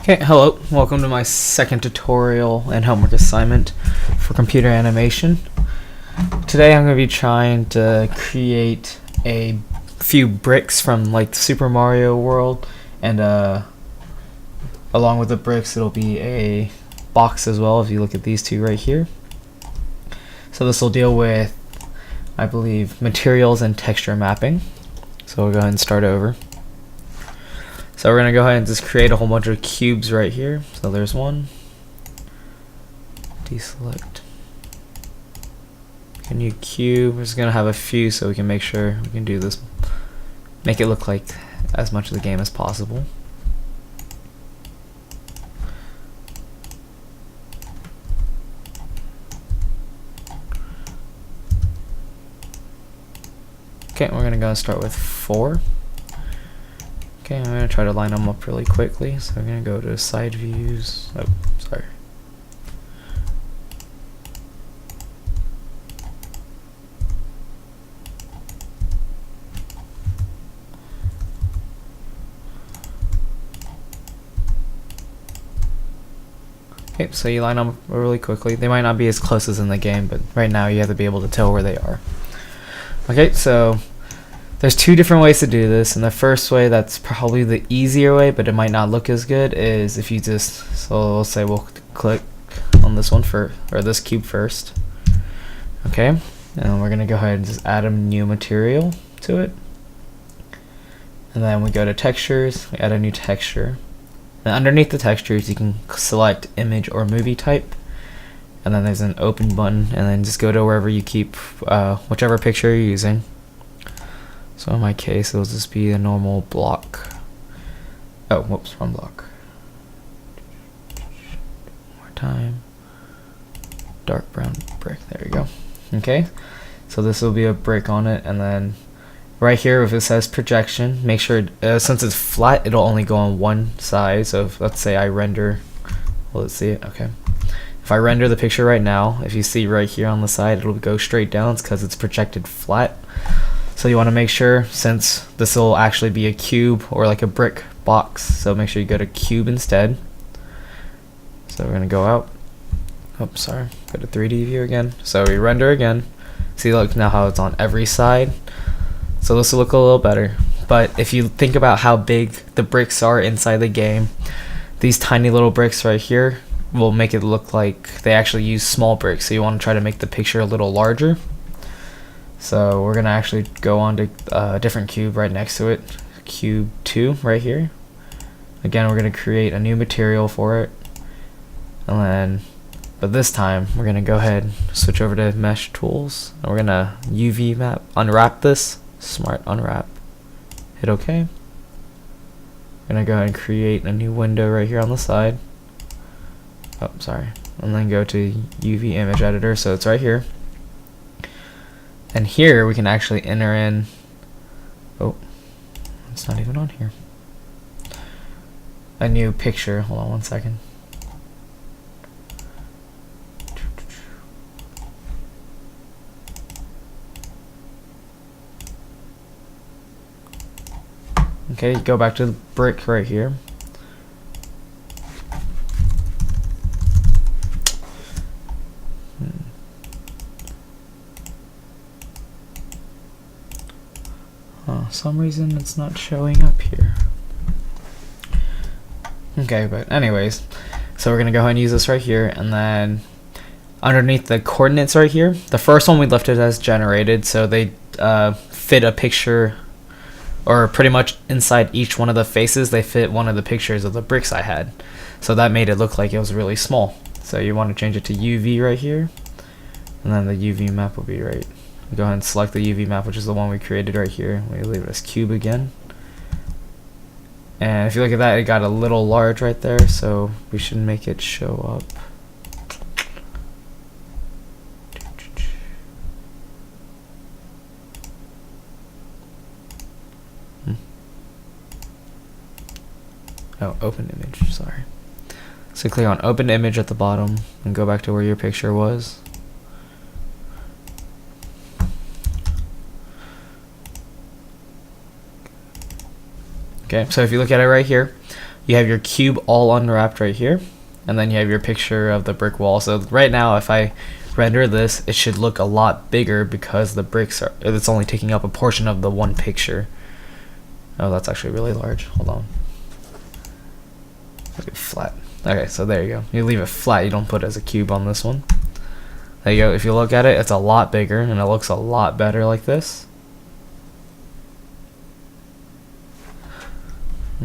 Okay, hello. Welcome to my second tutorial and homework assignment for computer animation. Today I'm going to be trying to create a few bricks from like Super Mario World, and along with the bricks it'll be a box as well if you look at these two right here. So this will deal with, I believe, materials and texture mapping. So we'll go ahead and start over. So we're going to go ahead and just create a whole bunch of cubes right here. So there's one. Deselect. A new cube. We're just going to have a few so we can make sure we can do this. Make it look like as much of the game as possible. Okay, we're going to go and start with 4. Okay, I'm going to try to line them up really quickly. So I'm going to go to side views. Oh, sorry. Okay, so you line them up really quickly. They might not be as close as in the game, but right now you have to be able to tell where they are. Okay, so there's two different ways to do this, and the first way, that's probably the easier way, but it might not look as good, is if you just, so let's say we'll click on this one or this cube first. Okay, and we're gonna go ahead and just add a new material to it, and then we go to textures, we add a new texture, and underneath the textures you can select image or movie type, and then there's an open button, and then just go to wherever you keep whichever picture you're using. So in my case, it'll just be a normal block. Oh, whoops, wrong block. One more time. Dark brown brick. There you go. Okay, so this will be a brick on it, and then right here, if it says projection, make sure since it's flat, it'll only go on one side. So if, let's say I render. Well, let's see it. Okay. If I render the picture right now, if you see right here on the side, it'll go straight down. It's because it's projected flat. So you want to make sure, since this will actually be a cube or like a brick box, so make sure you go to cube instead. So we're going to go out. Oh, sorry. Go to 3D view again. So we render again. See, look now how it's on every side. So this will look a little better. But if you think about how big the bricks are inside the game, these tiny little bricks right here will make it look like they actually use small bricks. So you want to try to make the picture a little larger. So we're going to actually go on to a different cube right next to it, cube 2 right here. Again, we're going to create a new material for it, and then, but this time we're going to go ahead and switch over to mesh tools, and we're going to UV map, unwrap this, smart unwrap, hit OK. We're going to go ahead and create a new window right here on the side. Oh, sorry. And then go to UV image editor, so it's right here. And here we can actually enter in, oh, it's not even on here, a new picture. Hold on one second. Okay, go back to the brick right here. Some reason it's not showing up here. Okay, but anyways, so we're gonna go ahead and use this right here, and then underneath the coordinates right here, the first one we left it as generated, so they fit a picture, or pretty much inside each one of the faces they fit one of the pictures of the bricks I had, so that made it look like it was really small. So you want to change it to UV right here, and then the UV map will be right. Go ahead and select the UV map, which is the one we created right here. We leave it as cube again. And if you look at that, it got a little large right there, so we should make it show up. Oh, open image, sorry. So click on open image at the bottom and go back to where your picture was. Okay, so if you look at it right here, you have your cube all unwrapped right here, and then you have your picture of the brick wall. So right now, if I render this, it should look a lot bigger because the bricks are, it's only taking up a portion of the one picture. Oh, that's actually really large. Hold on. Make it flat. Okay, so there you go. You leave it flat, you don't put it as a cube on this one. There you go. If you look at it, it's a lot bigger and it looks a lot better like this.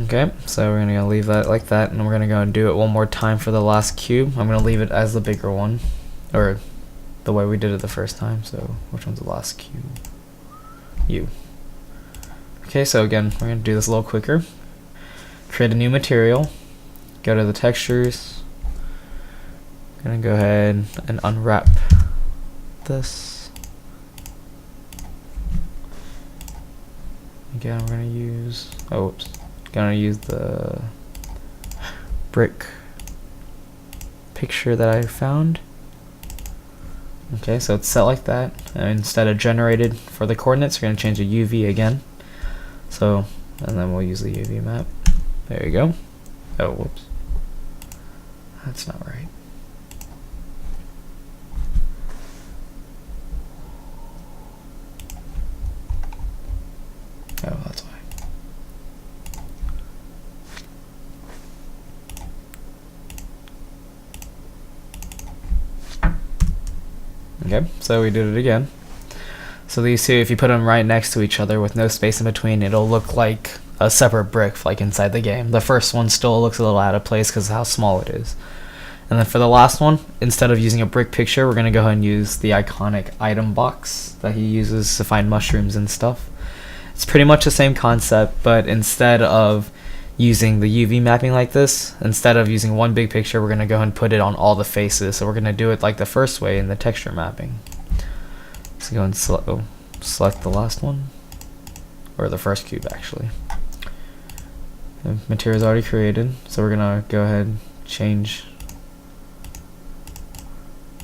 Okay, so we're gonna leave that like that, and we're gonna go and do it one more time for the last cube. I'm gonna leave it as the bigger one, or the way we did it the first time. So which one's the last cube? U. Okay, so again, we're gonna do this a little quicker. Create a new material. Go to the textures. Gonna go ahead and unwrap this. Again, we're gonna use, gonna use the brick picture that I found. Okay, so it's set like that. And instead of generated for the coordinates, we're gonna change the UV again. So, and then we'll use the UV map. There you go. Oh, whoops. That's not right. Oh, that's why. Okay, so we did it again. So these two, if you put them right next to each other with no space in between, it'll look like a separate brick, like inside the game. The first one still looks a little out of place because of how small it is. And then for the last one, instead of using a brick picture, we're going to go ahead and use the iconic item box that he uses to find mushrooms and stuff. It's pretty much the same concept, but instead of using the UV mapping like this, instead of using one big picture, we're going to go ahead and put it on all the faces. So we're going to do it like the first way in the texture mapping. So go and select the last one, or the first cube actually. The material is already created, so we're going to go ahead and change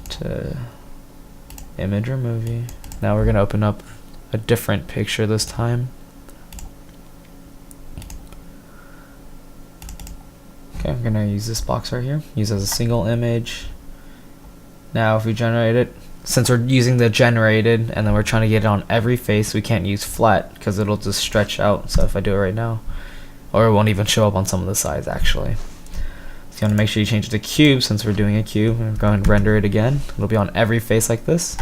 to image or movie. Now we're going to open up a different picture this time. Okay, I'm going to use this box right here, use as a single image. Now if we generate it, since we're using the generated and then we're trying to get it on every face, we can't use flat because it'll just stretch out. So if I do it right now, or it won't even show up on some of the sides actually. So you want to make sure you change it to cube since we're doing a cube, and go ahead and render it again. It'll be on every face like this.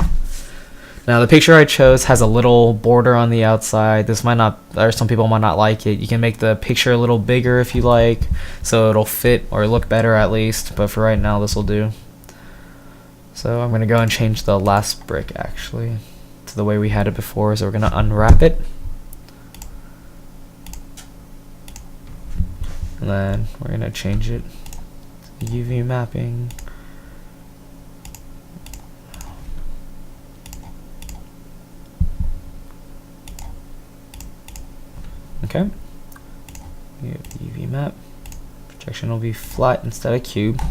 Now the picture I chose has a little border on the outside. This might not, or some people might not like it. You can make the picture a little bigger if you like, so it'll fit or look better at least, but for right now this will do. So I'm going to go and change the last brick actually to the way we had it before, so we're going to unwrap it. And then we're going to change it to UV mapping. Okay. We have UV map. Projection will be flat instead of cube.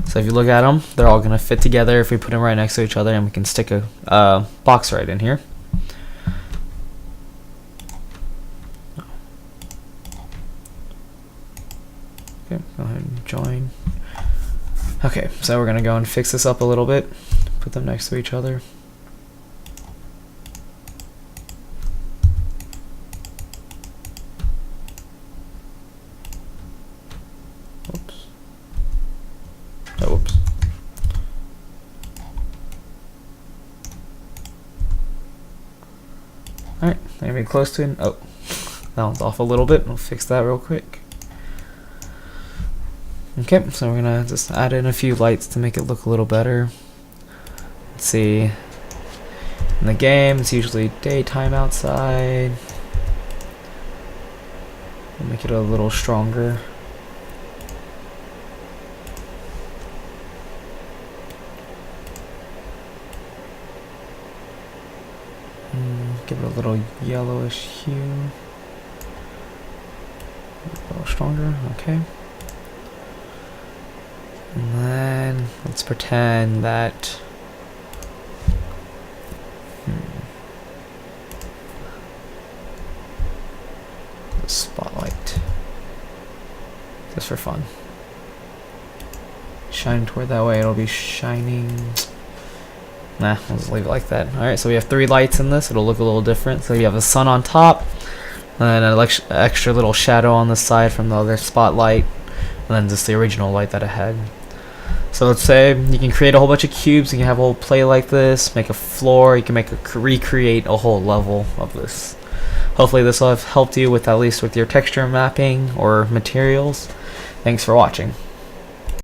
So if you look at them, they're all going to fit together if we put them right next to each other, and we can stick a box right in here. Okay, go ahead and join. Okay, so we're going to go and fix this up a little bit. Put them next to each other. Oops. Oh, whoops. Alright, maybe close to it. Oh, that one's off a little bit. We'll fix that real quick. Okay, so we're gonna just add in a few lights to make it look a little better. Let's see. In the game, it's usually daytime outside. We'll make it a little stronger. Give it a little yellowish hue. A little stronger, okay. And then let's pretend that the spotlight just for fun. Shine toward that way, it'll be shining. Nah, we'll just leave it like that. Alright, so we have 3 lights in this. It'll look a little different. So you have the sun on top, and an extra little shadow on the side from the other spotlight, and then just the original light that it had. So let's say you can create a whole bunch of cubes. You can have a whole play like this, make a floor. You can recreate a whole level of this. Hopefully this will have helped you with at least with your texture mapping or materials. Thanks for watching.